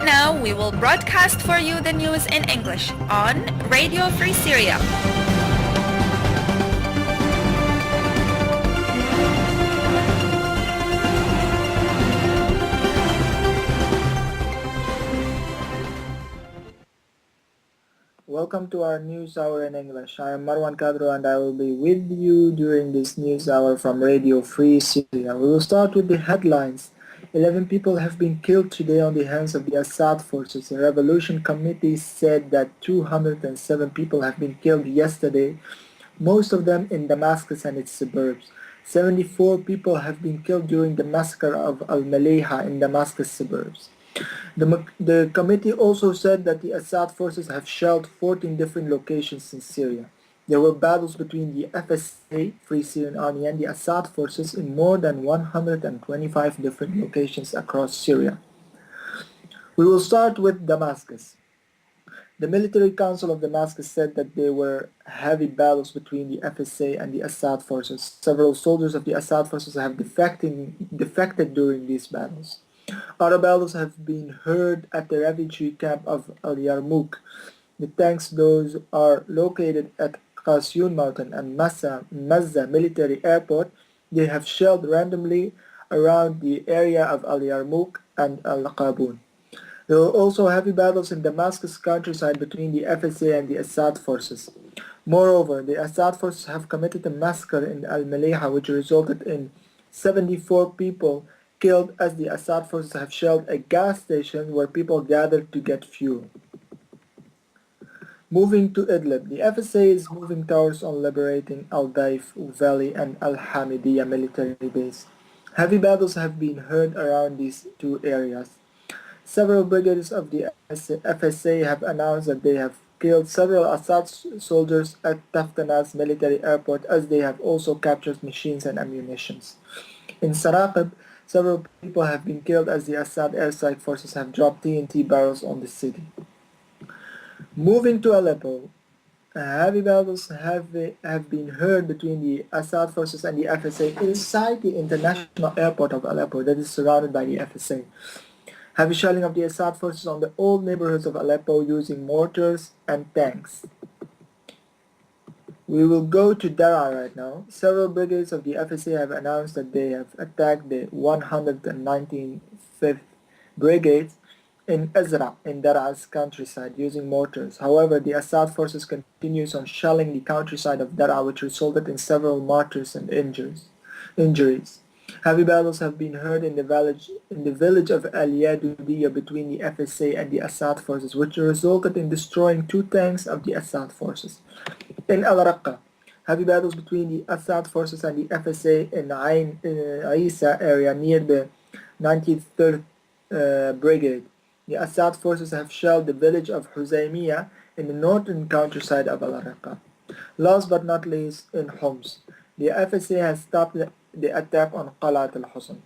Right now, we will broadcast for you the news in English on Radio Free Syria. Welcome to our news hour in English. I am MarwanKADRO and I will be with you during this news hour from Radio Free Syria. We will start with the headlines. 11 people have been killed today on the hands of the Assad forces. The Revolution Committee said that 207 people have been killed yesterday, most of them in Damascus and its suburbs. 74 people have been killed during the massacre of Al-Maleha in Damascus suburbs. The committee also said that the Assad forces have shelled 14 different locations in Syria. There were battles between the FSA, Free Syrian Army, and the Assad forces in more than 125 different locations across Syria. We will start with Damascus. The Military Council of Damascus said that there were heavy battles between the FSA and the Assad forces. Several soldiers of the Assad forces have defected during these battles. Other battles have been heard at the refugee camp of Al-Yarmouk. The tanks, those are located at Qasyun Mountain and Mazza military airport. They have shelled randomly around the area of Al-Yarmouk and Al-Qabun. There were also heavy battles in Damascus countryside between the FSA and the Assad forces. Moreover, the Assad forces have committed a massacre in Al-Maleha which resulted in 74 people killed as the Assad forces have shelled a gas station where people gathered to get fuel. Moving to Idlib, the FSA is moving towards on liberating Al-Daif Valley and Al-Hamidiyya military base. Heavy battles have been heard around these two areas. Several brigades of the FSA have announced that they have killed several Assad soldiers at Taftanaz military airport, as they have also captured machines and ammunitions. In Saraqib, several people have been killed as the Assad air strike forces have dropped TNT barrels on the city. Moving to Aleppo, heavy battles have been heard between the Assad forces and the FSA inside the international airport of Aleppo that is surrounded by the FSA. Heavy shelling of the Assad forces on the old neighborhoods of Aleppo using mortars and tanks. We will go to Daraa right now. Several brigades of the FSA have announced that they have attacked the 195th Brigade in Ezra in Daraa's countryside using mortars. However, the Assad forces continues on shelling the countryside of Daraa, which resulted in several martyrs and injuries. Heavy battles have been heard in the village of Al-Yadudiyya between the FSA and the Assad forces, which resulted in destroying 2 tanks of the Assad forces. In Al-Raqqa, heavy battles between the Assad forces and the FSA in Ain Isa area near the 93rd Brigade. The Assad forces have shelled the village of Huzaymiyah in the northern countryside of Al-Raqqa. Last but not least, in Homs, the FSA has stopped the attack on Qalat al-Husn.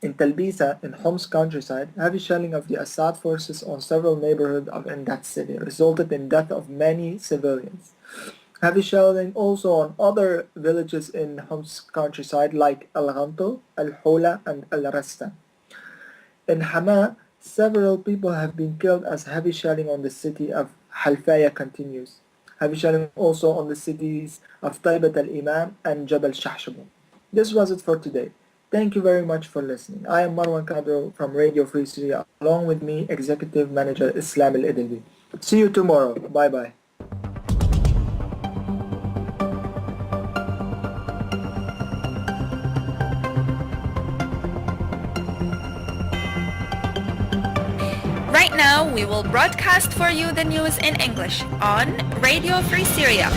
In Talbisa, in Homs countryside, heavy shelling of the Assad forces on several neighborhoods in that city resulted in death of many civilians. Heavy shelling also on other villages in Homs countryside like Al-Ghantal, Al-Hula and Al-Rasta. In Hama, several people have been killed as heavy shelling on the city of Halfaya continues. Heavy shelling also on the cities of Taibat al-Imam and Jabal Shahshabun. This was it for today. Thank you very much for listening. I am MarwanKADRO from Radio Free Syria, along with me, Executive Manager Islam Al-Idilbi. See you tomorrow. Bye-bye. Right now, we will broadcast for you the news in English on Radio Free Syria.